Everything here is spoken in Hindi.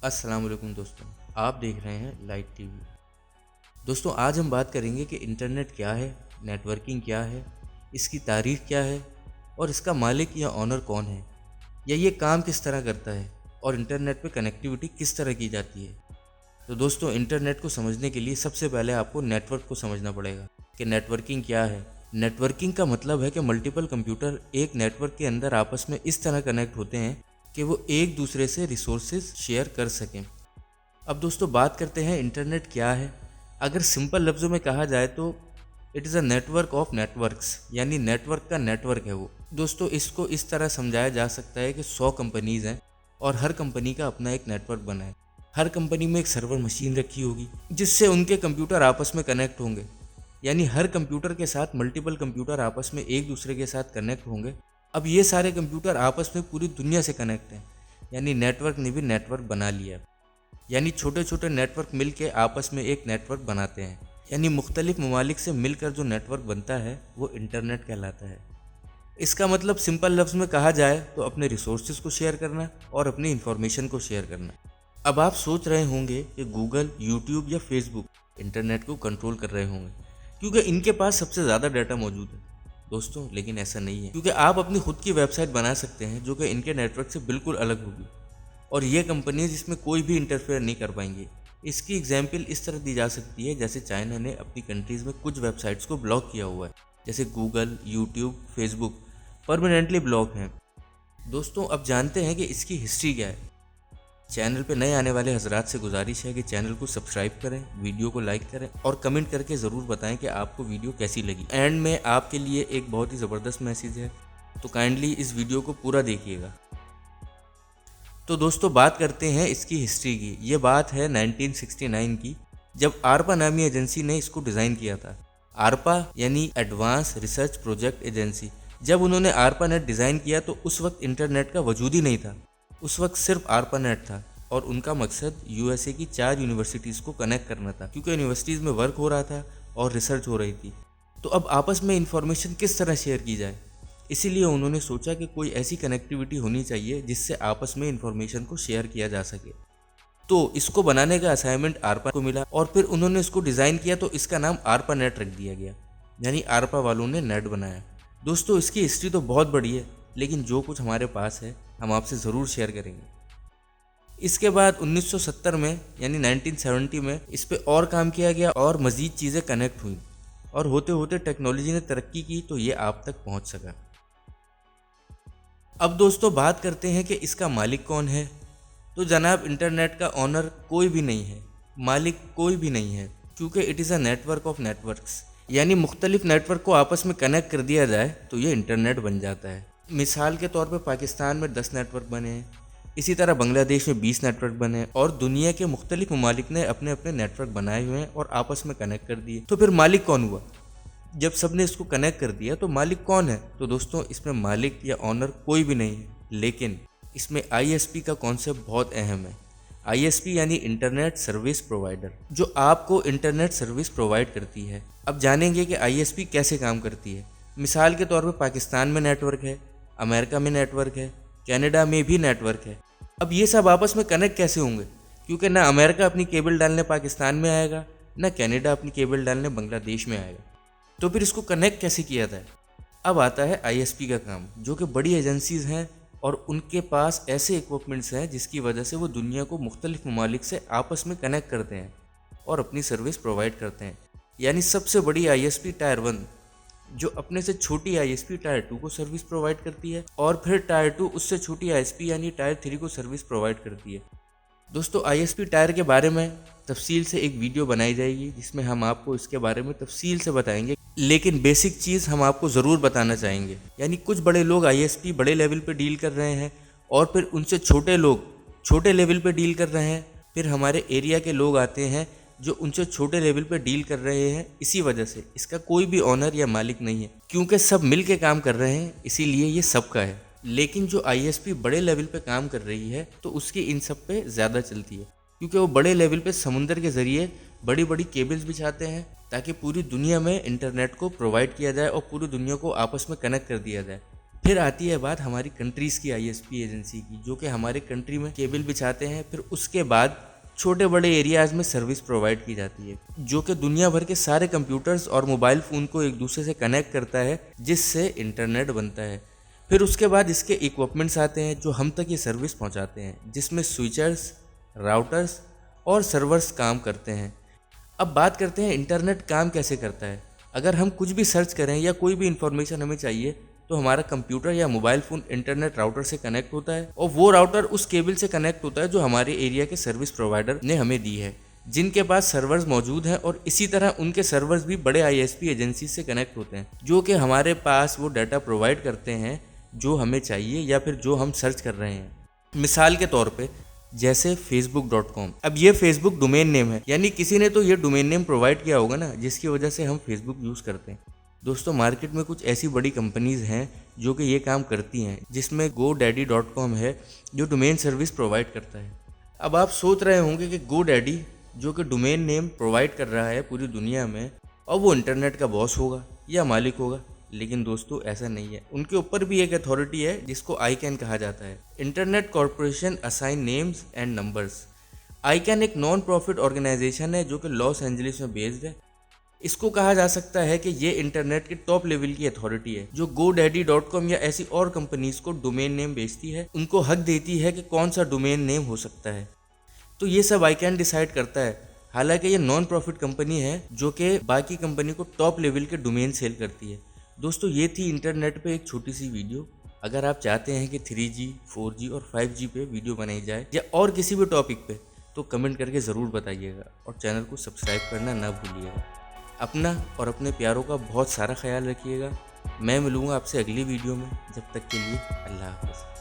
अस्सलाम वालेकुम दोस्तों, आप देख रहे हैं लाइट टीवी। दोस्तों, आज हम बात करेंगे कि इंटरनेट क्या है, नेटवर्किंग क्या है, इसकी तारीख क्या है और इसका मालिक या ऑनर कौन है, या ये काम किस तरह करता है और इंटरनेट पे कनेक्टिविटी किस तरह की जाती है। तो दोस्तों, इंटरनेट को समझने के लिए सबसे पहले आपको नेटवर्क को समझना पड़ेगा कि नेटवर्किंग क्या है। नेटवर्किंग का मतलब है कि मल्टीपल कंप्यूटर एक नेटवर्क के अंदर आपस में इस तरह कनेक्ट होते हैं कि वो एक दूसरे से रिसोर्सेज शेयर कर सकें। अब दोस्तों, बात करते हैं इंटरनेट क्या है। अगर सिंपल लफ्ज़ों में कहा जाए तो it is a network of networks, यानी नेटवर्क का नेटवर्क है वो। दोस्तों, इसको इस तरह समझाया जा सकता है कि 100 कंपनीज़ हैं और हर कंपनी का अपना एक नेटवर्क बना है। हर कंपनी में एक सर्वर मशीन रखी होगी जिससे उनके कंप्यूटर आपस में कनेक्ट होंगे, यानी हर कंप्यूटर के साथ मल्टीपल कंप्यूटर आपस में एक दूसरे के साथ कनेक्ट होंगे। अब ये सारे कंप्यूटर आपस में पूरी दुनिया से कनेक्ट हैं, यानी नेटवर्क ने भी नेटवर्क बना लिया। यानी छोटे छोटे नेटवर्क मिल के आपस में एक नेटवर्क बनाते हैं, यानी मुख्तलिफ ममालिक से मिलकर जो नेटवर्क बनता है वो इंटरनेट कहलाता है। इसका मतलब सिंपल लफ्ज़ में कहा जाए तो अपने रिसोर्सेज को शेयर करना और अपनी इंफॉर्मेशन को शेयर करना। अब आप सोच रहे होंगे कि गूगल, यूट्यूब या फेसबुक इंटरनेट को कंट्रोल कर रहे होंगे क्योंकि इनके पास सबसे ज़्यादा डाटा मौजूद है। दोस्तों, लेकिन ऐसा नहीं है, क्योंकि आप अपनी खुद की वेबसाइट बना सकते हैं जो कि इनके नेटवर्क से बिल्कुल अलग होगी और ये कंपनीज इसमें कोई भी इंटरफेयर नहीं कर पाएंगी। इसकी एग्जाम्पल इस तरह दी जा सकती है जैसे चाइना ने अपनी कंट्रीज़ में कुछ वेबसाइट्स को ब्लॉक किया हुआ है, जैसे Google, YouTube, Facebook permanently block हैं। दोस्तों, अब जानते हैं कि इसकी हिस्ट्री क्या है। चैनल पे नए आने वाले हजरात से गुजारिश है कि चैनल को सब्सक्राइब करें, वीडियो को लाइक करें और कमेंट करके ज़रूर बताएं कि आपको वीडियो कैसी लगी। एंड में आपके लिए एक बहुत ही ज़बरदस्त मैसेज है, तो काइंडली इस वीडियो को पूरा देखिएगा। तो दोस्तों, बात करते हैं इसकी हिस्ट्री की। ये बात है 1969 की, जब आरपा नामी एजेंसी ने इसको डिज़ाइन किया था। आरपा यानी एडवांस रिसर्च प्रोजेक्ट एजेंसी। जब उन्होंने आरपा नेट डिज़ाइन किया तो उस वक्त इंटरनेट का वजूद ही नहीं था। उस वक्त सिर्फ आरपा नेट था और उनका मकसद यूएसए की 4 यूनिवर्सिटीज़ को कनेक्ट करना था, क्योंकि यूनिवर्सिटीज़ में वर्क हो रहा था और रिसर्च हो रही थी। तो अब आपस में इंफॉर्मेशन किस तरह शेयर की जाए, इसीलिए उन्होंने सोचा कि कोई ऐसी कनेक्टिविटी होनी चाहिए जिससे आपस में इंफॉर्मेशन को शेयर किया जा सके। तो इसको बनाने का असाइनमेंट आरपा को मिला और फिर उन्होंने इसको डिज़ाइन किया, तो इसका नाम आरपा नेट रख दिया गया, यानी आरपा वालों ने नेट बनाया। दोस्तों, इसकी हिस्ट्री तो बहुत बड़ी है, लेकिन जो कुछ हमारे पास है हम आपसे ज़रूर शेयर करेंगे। इसके बाद 1970 में यानी 1970 में इस पे और काम किया गया और मज़ीद चीज़ें कनेक्ट हुई और होते होते टेक्नोलॉजी ने तरक्की की तो ये आप तक पहुंच सका। अब दोस्तों, बात करते हैं कि इसका मालिक कौन है। तो जनाब, इंटरनेट का ऑनर कोई भी नहीं है, मालिक कोई भी नहीं है, क्योंकि it is a network of networks, यानी मुख्तलिफ नेटवर्क को आपस में कनेक्ट कर दिया जाए तो ये इंटरनेट बन जाता है। मिसाल के तौर पे पाकिस्तान में 10 नेटवर्क बने हैं, इसी तरह बांग्लादेश में 20 नेटवर्क बने हैं और दुनिया के मुख्तलिफ ममालिक ने अपने अपने नेटवर्क बनाए हुए हैं और आपस में कनेक्ट कर दिए। तो फिर मालिक कौन हुआ? जब सब ने इसको कनेक्ट कर दिया तो मालिक कौन है? तो दोस्तों, इसमें मालिक या ऑनर कोई भी नहीं है, लेकिन इसमें आईएसपी का कॉन्सेप्ट बहुत अहम है। आईएसपी यानी इंटरनेट सर्विस प्रोवाइडर, जो आपको इंटरनेट सर्विस प्रोवाइड करती है। अब जानेंगे कि आईएसपी कैसे काम करती है। मिसाल के तौर पर पाकिस्तान में नेटवर्क है, अमेरिका में नेटवर्क है, कनाडा में भी नेटवर्क है। अब ये सब आपस में कनेक्ट कैसे होंगे? क्योंकि ना अमेरिका अपनी केबल डालने पाकिस्तान में आएगा, ना कनाडा अपनी केबल डालने बांग्लादेश में आएगा। तो फिर इसको कनेक्ट कैसे किया जाए? अब आता है आईएसपी का काम, जो कि बड़ी एजेंसीज़ हैं और उनके पास ऐसे इक्विपमेंट्स हैं जिसकी वजह से वो दुनिया को मुख्तलिफ ममालिक से आपस में कनेक्ट करते हैं और अपनी सर्विस प्रोवाइड करते हैं। यानी सबसे बड़ी आईएसपी टायर 1, जो अपने से छोटी आईएसपी टायर 2 को सर्विस प्रोवाइड करती है और फिर टायर 2 उससे छोटी आईएसपी यानी टायर 3 को सर्विस प्रोवाइड करती है। दोस्तों, आईएसपी टायर के बारे में तफसील से एक वीडियो बनाई जाएगी जिसमें हम आपको इसके बारे में तफसील से बताएंगे, लेकिन बेसिक चीज़ हम आपको ज़रूर बताना चाहेंगे। यानी कुछ बड़े लोग आईएसपी बड़े लेवल पे डील कर रहे हैं और फिर उनसे छोटे लोग छोटे लेवल पे डील कर रहे हैं। फिर हमारे एरिया के लोग आते हैं जो उनसे छोटे लेवल पे डील कर रहे हैं। इसी वजह से इसका कोई भी ऑनर या मालिक नहीं है, क्योंकि सब मिल के काम कर रहे हैं, इसीलिए ये सबका है। लेकिन जो आईएसपी बड़े लेवल पे काम कर रही है तो उसकी इन सब पे ज़्यादा चलती है, क्योंकि वो बड़े लेवल पे समुंदर के ज़रिए बड़ी बड़ी केबल्स बिछाते हैं ताकि पूरी दुनिया में इंटरनेट को प्रोवाइड किया जाए और पूरी दुनिया को आपस में कनेक्ट कर दिया जाए। फिर आती है बात हमारी कंट्रीज़ की आईएसपी एजेंसी की, जो कि हमारे कंट्री में केबल बिछाते हैं। फिर उसके बाद छोटे बड़े एरियाज़ में सर्विस प्रोवाइड की जाती है, जो कि दुनिया भर के सारे कंप्यूटर्स और मोबाइल फ़ोन को एक दूसरे से कनेक्ट करता है, जिससे इंटरनेट बनता है। फिर उसके बाद इसके इक्विपमेंट्स आते हैं जो हम तक ये सर्विस पहुंचाते हैं, जिसमें स्विचर्स, राउटर्स और सर्वर्स काम करते हैं। अब बात करते हैं इंटरनेट काम कैसे करता है। अगर हम कुछ भी सर्च करें या कोई भी इन्फॉर्मेशन हमें चाहिए, तो हमारा कंप्यूटर या मोबाइल फ़ोन इंटरनेट राउटर से कनेक्ट होता है और वो राउटर उस केबल से कनेक्ट होता है जो हमारे एरिया के सर्विस प्रोवाइडर ने हमें दी है, जिनके पास सर्वर्स मौजूद हैं। और इसी तरह उनके सर्वर्स भी बड़े आईएसपी एजेंसी से कनेक्ट होते हैं, जो कि हमारे पास वो डाटा प्रोवाइड करते हैं जो हमें चाहिए या फिर जो हम सर्च कर रहे हैं। मिसाल के तौर पे जैसे facebook.com। अब ये फेसबुक डोमेन नेम है, यानी किसी ने तो ये डोमेन नेम प्रोवाइड किया होगा ना, जिसकी वजह से हम फेसबुक यूज़ करते हैं। दोस्तों, मार्केट में कुछ ऐसी बड़ी कंपनीज़ हैं जो कि ये काम करती हैं, जिसमें GoDaddy.com है जो डोमेन सर्विस प्रोवाइड करता है। अब आप सोच रहे होंगे कि GoDaddy जो कि डोमेन नेम प्रोवाइड कर रहा है पूरी दुनिया में, और वो इंटरनेट का बॉस होगा या मालिक होगा। लेकिन दोस्तों, ऐसा नहीं है। उनके ऊपर भी एक अथॉरिटी है जिसको ICANN कहा जाता है, internet corporation assign names and numbers. ICANN एक नॉन प्रॉफिट ऑर्गेनाइजेशन है जो कि लॉस एंजलिस में बेस्ड है। इसको कहा जा सकता है कि ये इंटरनेट के टॉप लेवल की अथॉरिटी है, जो GoDaddy.com या ऐसी और कंपनीज को डोमेन नेम बेचती है, उनको हक देती है कि कौन सा डोमेन नेम हो सकता है। तो ये सब ICANN डिसाइड करता है। हालांकि ये नॉन प्रॉफिट कंपनी है जो कि बाकी कंपनी को टॉप लेवल के डोमेन सेल करती है। दोस्तों, ये थी इंटरनेट पे एक छोटी सी वीडियो। अगर आप चाहते हैं कि 3G, 4G और 5G पे वीडियो बनाई जाए या और किसी भी टॉपिक पे, तो कमेंट करके ज़रूर बताइएगा और चैनल को सब्सक्राइब करना ना भूलिएगा। अपना और अपने प्यारों का बहुत सारा ख्याल रखिएगा। मैं मिलूँगा आपसे अगली वीडियो में। जब तक के लिए अल्लाह हाफ़िज़।